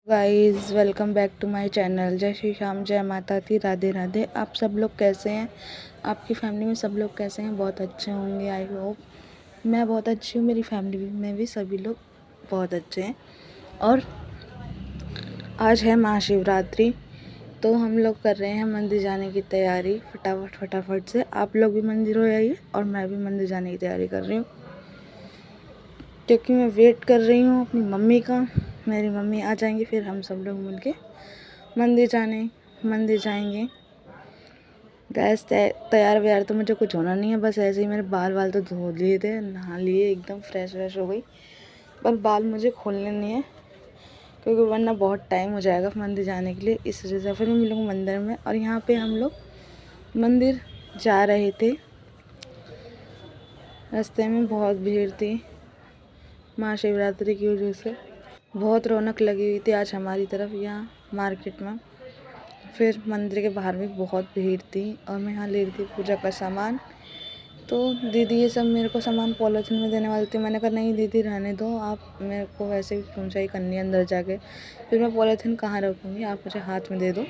Guys, welcome back to my channel. जय श्री श्याम, जय माता दी, राधे राधे। आप सब लोग कैसे हैं? आपकी फैमिली में सब लोग कैसे हैं? बहुत अच्छे होंगे, आई होप। मैं बहुत अच्छी हूँ, मेरी फैमिली में भी सभी लोग बहुत अच्छे हैं। और आज है महाशिवरात्रि, तो हम लोग कर रहे हैं मंदिर जाने की तैयारी फटाफट से। आप लोग भी मंदिर हो आइए और मैं भी मंदिर जाने की तैयारी कर रही हूँ, क्योंकि मैं वेट कर रही हूँ अपनी मम्मी का। मेरी मम्मी आ जाएंगी, फिर हम सब लोग मिलके मंदिर जाएंगे। गैस तैयार व्यार तो मुझे कुछ होना नहीं है, बस ऐसे ही मेरे बाल तो धो लिए थे, नहा लिए, एकदम फ्रेश हो गई। पर बाल मुझे खोलने नहीं है, क्योंकि वरना बहुत टाइम हो जाएगा मंदिर जाने के लिए। इस वजह से फिर हम लोग मंदिर में, और यहाँ पे हम लोग मंदिर जा रहे थे। रास्ते में बहुत भीड़ थी महाशिवरात्रि की वजह से। बहुत रौनक लगी हुई थी आज हमारी तरफ यहाँ मार्केट में। फिर मंदिर के बाहर भी बहुत भीड़ थी, और मैं यहाँ ले रही थी पूजा का सामान। तो दीदी ये सब मेरे को सामान पॉलीथीन में देने वाली थी। मैंने कहा नहीं दीदी, रहने दो, आप मेरे को वैसे भी पूजा ही करनी है अंदर जाके। फिर मैं पॉलीथीन कहाँ रखूँगी, आप मुझे हाथ में दे दो,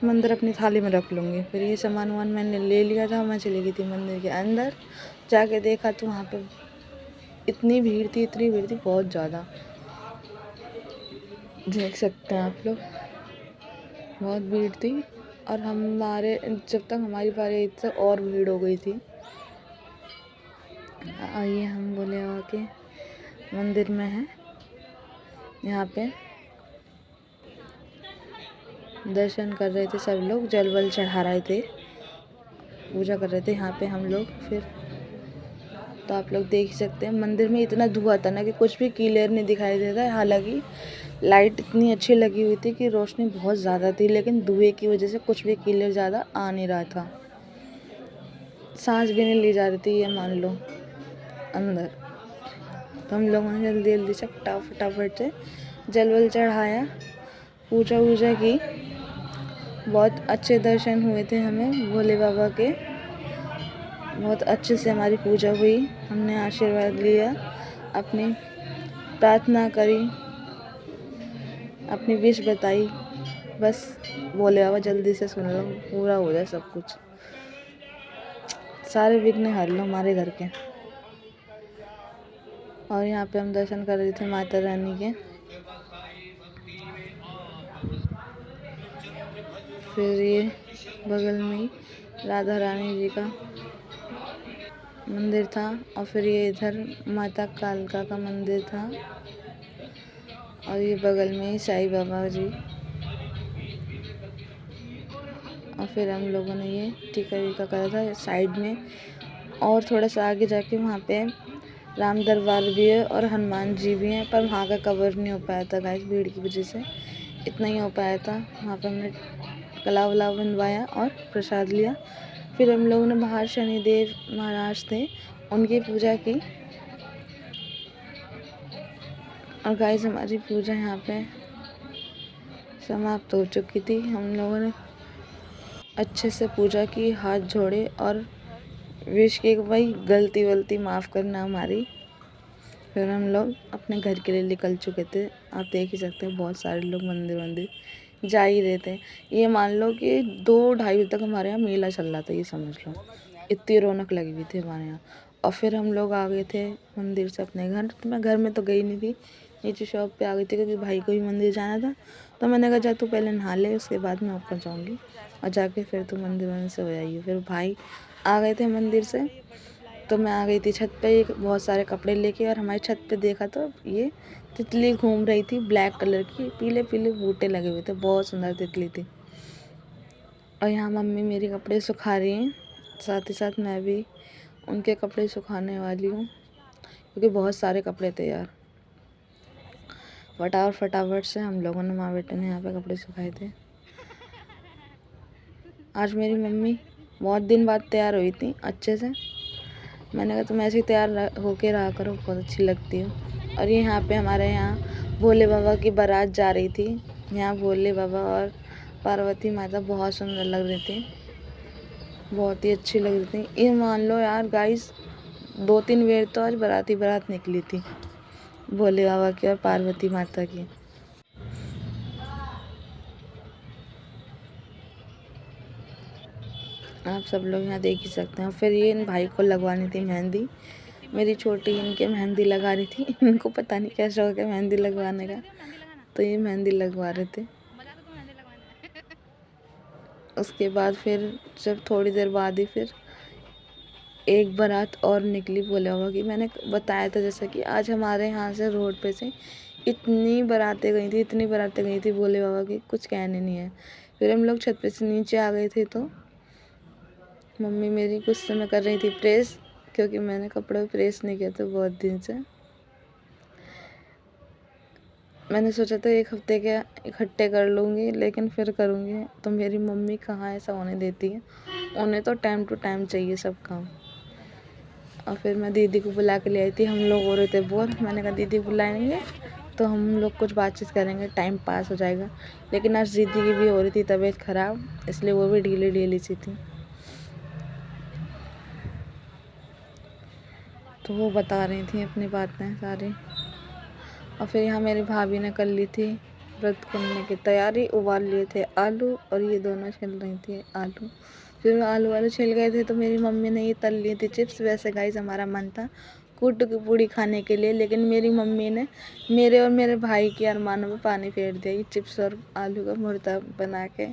मंदिर अपनी थाली में रख लूँगी। फिर ये सामान वामान मैंने ले लिया था। मैं चली गई थी मंदिर के अंदर। जाके देखा तो वहाँ पे इतनी भीड़ थी बहुत ज़्यादा, देख सकते हैं आप लोग, बहुत भीड़ थी। और जब तक हमारी बारी आई तब और भीड़ हो गई थी। आइए, हम भोले बाबा के मंदिर में हैं। यहाँ पे दर्शन कर रहे थे सब लोग, जल वल चढ़ा रहे थे, पूजा कर रहे थे यहाँ पे हम लोग। फिर तो आप लोग देख ही सकते हैं, मंदिर में इतना धुआं था ना कि कुछ भी क्लियर नहीं दिखाई देता है। हालांकि लाइट इतनी अच्छी लगी हुई थी कि रोशनी बहुत ज़्यादा थी, लेकिन धुएं की वजह से कुछ भी क्लियर ज़्यादा आ नहीं रहा था। सांस भी नहीं ली जा रही थी, ये मान लो अंदर। तो हम लोगों ने जल्दी से फटाफट से जल वल चढ़ाया, पूजा वूजा की। बहुत अच्छे दर्शन हुए थे हमें भोले बाबा के। बहुत अच्छे से हमारी पूजा हुई, हमने आशीर्वाद लिया, अपनी प्रार्थना करी, अपनी विश बताई। बस भोले बाबा जल्दी से सुन लो, पूरा हो जाए सब कुछ, सारे विघ्न हर लो हमारे घर के। और यहाँ पे हम दर्शन कर रहे थे माता रानी के। फिर ये बगल में ही राधा रानी जी का मंदिर था, और फिर ये इधर माता कालका का मंदिर था, और ये बगल में ही साईं बाबा जी। और फिर हम लोगों ने ये टीका वीका करा था साइड में। और थोड़ा सा आगे जाके वहाँ पे राम दरबार भी है और हनुमान जी भी हैं, पर वहाँ का कवर नहीं हो पाया था गाइस, भीड़ की वजह से इतना ही हो पाया था। वहाँ पे हमने गला वला बनवाया और प्रसाद लिया। फिर हम लोगों ने बाहर शनिदेव महाराज थे, उनकी पूजा की। और गाइस, हमारी पूजा यहाँ पे समाप्त हो चुकी थी। हम लोगों ने अच्छे से पूजा की, हाथ जोड़े और विश की भाई गलती वलती माफ़ करना हमारी। फिर हम लोग अपने घर के लिए निकल चुके थे। आप देख ही सकते हैं, बहुत सारे लोग मंदिर जा ही रहे थे। ये मान लो कि 2-2:30 बजे तक हमारे यहाँ मेला चल रहा था, ये समझ लो, इतनी रौनक लगी हुई थी हमारे यहाँ। और फिर हम लोग आ गए थे मंदिर से अपने घर। तो मैं घर में तो गई नहीं थी, नीचे शॉप पे आ गई थी, क्योंकि भाई को भी मंदिर जाना था। तो मैंने कहा जा तू पहले नहा ले, उसके बाद मैं ऊपर जाऊँगी, और जाके फिर तू मंदिर से हो जाइए। फिर भाई आ गए थे मंदिर से, तो मैं आ गई थी छत पे बहुत सारे कपड़े लेके। और हमारी छत पे देखा तो ये तितली घूम रही थी, ब्लैक कलर की, पीले पीले बूटे लगे हुए थे, बहुत सुंदर तितली थी। और यहाँ मम्मी मेरे कपड़े सुखा रही हैं, साथ ही साथ मैं भी उनके कपड़े सुखाने वाली हूँ, क्योंकि बहुत सारे कपड़े थे यार। फटाफट से हम लोगों ने, माँ बेटे ने यहाँ पे कपड़े सुखाए थे। आज मेरी मम्मी बहुत दिन बाद तैयार हुई थी अच्छे से। मैंने कहा तुम ऐसे ही तैयार होके रहा करो, बहुत अच्छी लगती हो। और ये यहाँ पे हमारे यहाँ भोले बाबा की बारात जा रही थी। यहाँ भोले बाबा और पार्वती माता बहुत सुंदर लग रही थी, बहुत ही अच्छी लग रही थी। ये मान लो यार गाइस, 2-3 बेर तो आज बारात निकली थी भोले बाबा की और पार्वती माता की। आप सब लोग यहाँ देख ही सकते हैं। फिर ये इन भाई को लगवानी थी मेहंदी। मेरी छोटी इनके मेहंदी लगा रही थी। इनको पता नहीं कैसा हो गया मेहंदी लगवाने का, तो ये मेहंदी लगवा रहे थे। उसके बाद फिर जब थोड़ी देर बाद ही फिर एक बारात और निकली। बोला हुआ कि मैंने बताया था जैसा कि आज हमारे यहाँ से रोड पे से इतनी बारातें गई थी, इतनी बारातें गई थी भोले बाबा की कुछ कहने नहीं है। फिर हम लोग छत पे से नीचे आ गए थे, तो मम्मी मेरी कुछ समय कर रही थी प्रेस, क्योंकि मैंने कपड़े प्रेस नहीं किए थे बहुत दिन से। मैंने सोचा था एक हफ्ते के इकट्ठे कर लूँगी, लेकिन फिर करूँगी। तो मेरी मम्मी कहाँ ऐसा होने देती है, उन्हें तो टाइम टू टाइम चाहिए सब काम। और फिर मैं दीदी को बुला के ले आई थी। हम लोग हो रहे थे बोर, मैंने कहा दीदी बुलाएंगे तो हम लोग कुछ बातचीत करेंगे, टाइम पास हो जाएगा। लेकिन आज दीदी की भी हो रही थी तबीयत ख़राब, इसलिए वो भी ढीली ढीली सी थी। तो वो बता रही थी अपनी बातें सारी। और फिर यहाँ मेरी भाभी ने कर ली थी व्रत करने की तैयारी। उबाल लिए थे आलू और ये दोनों छिल रही थी आलू। फिर आलू छिल गए थे तो मेरी मम्मी ने ये तल लिए थे चिप्स। वैसे गाइस हमारा मन था कुट्टू की पूड़ी खाने के लिए, लेकिन मेरी मम्मी ने मेरे और मेरे भाई के अरमानों में पानी फेर दिया। ये चिप्स और आलू का मुर्ता बना के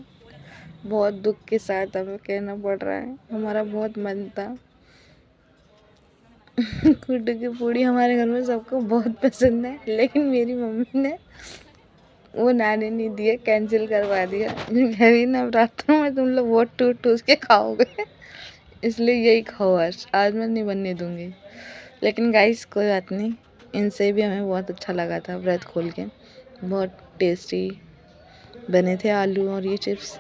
बहुत दुख के साथ हमें कहना पड़ रहा है। हमारा बहुत मन था। कुट्टू की पूड़ी हमारे घर में सबको बहुत पसंद है, लेकिन मेरी मम्मी ने वो नानी नहीं दिए, कैंसिल करवा दिया। हैवी नवरात्रों में तुम लोग वो टूट टूट के खाओगे, इसलिए यही खाओ। आज मैं नहीं बनने दूंगी। लेकिन गाइस कोई बात नहीं, इनसे भी हमें बहुत अच्छा लगा था व्रत खोल के। बहुत टेस्टी बने थे आलू और ये चिप्स।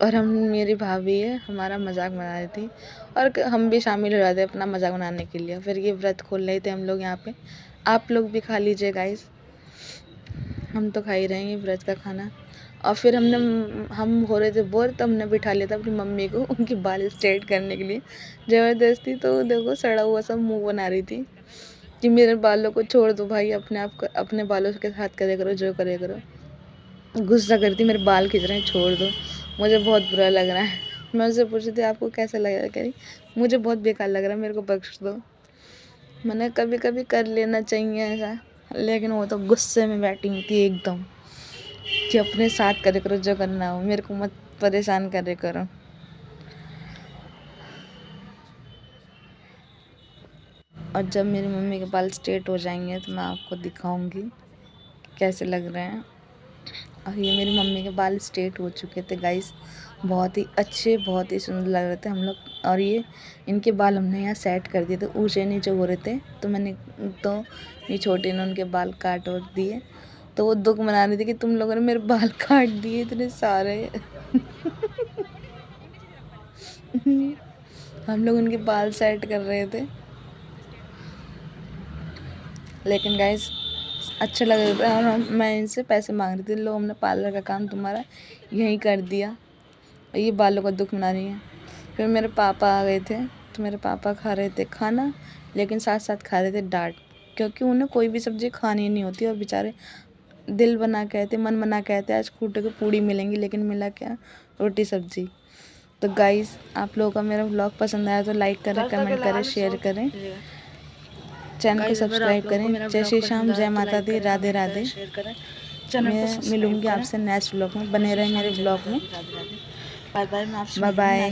और हम मेरी भाभी है हमारा मजाक बना रही थी और हम भी शामिल हो जाते अपना मजाक बनाने के लिए। फिर ये व्रत खोल रहे थे हम लोग यहाँ पे। आप लोग भी खा लीजिए गाइस, हम तो खा ही रहेंगे व्रत का खाना। और फिर हम हो रहे थे बोर, तो हमने बिठा लिया था अपनी मम्मी को उनके बाल स्ट्रेट करने के लिए ज़बरदस्ती। तो देखो सड़ा हुआ सब मुंह बना रही थी कि मेरे बालों को छोड़ दो भाई, अपने आप को अपने बालों के साथ करे करो जो करे करो। गुस्सा करती मेरे बाल खींच रहे हैं, छोड़ दो। मुझे बहुत बुरा लग रहा है। मैं उससे पूछ रही थी आपको कैसा लग रहा है, कह रही मुझे बहुत बेकार लग रहा है, मेरे को बख्श दो। मैंने कभी कभी कर लेना चाहिए ऐसा, लेकिन वो तो गुस्से में बैठी थी एकदम कि अपने साथ करे करो जो करना हो, मेरे को मत परेशान करे करो। और जब मेरी मम्मी के बाल स्ट्रेट हो जाएंगे तो मैं आपको दिखाऊंगी कैसे लग रहे हैं। और ये मेरी मम्मी के बाल स्ट्रेट हो चुके थे गाइस, बहुत ही अच्छे, बहुत ही सुंदर लग रहे थे हम लोग। और ये इनके बाल हमने यहाँ सेट कर दिए थे, ऊँचे नीचे हो रहे थे, तो ये छोटे ने उनके बाल काट और दिए। तो वो दुख मना रही थी कि तुम लोगों ने मेरे बाल काट दिए इतने सारे। हम लोग उनके बाल सेट कर रहे थे। लेकिन गाइस अच्छा लग रहा था। और मैं इनसे पैसे मांग रही थी, लो हमने पार्लर का काम तुम्हारा यहीं कर दिया। और ये बालों का दुख मना रही है। फिर मेरे पापा आ गए थे, तो मेरे पापा खा रहे थे खाना, लेकिन साथ साथ खा रहे थे डांट, क्योंकि उन्हें कोई भी सब्ज़ी खानी नहीं होती। और बेचारे दिल बना कहते, मन बना कहते आज खूटे की पूड़ी मिलेंगी, लेकिन मिला क्या, रोटी सब्ज़ी। तो गाइस आप लोगों का मेरा व्लॉग पसंद आया तो लाइक करें, कमेंट करें, शेयर करें, चैनल को सब्सक्राइब करें। जय श्री श्याम, जय माता दी, राधे राधे। मैं मिलूंगी आपसे नेक्स्ट व्लॉग में, बने रहे मेरे व्लॉग में। Bye bye.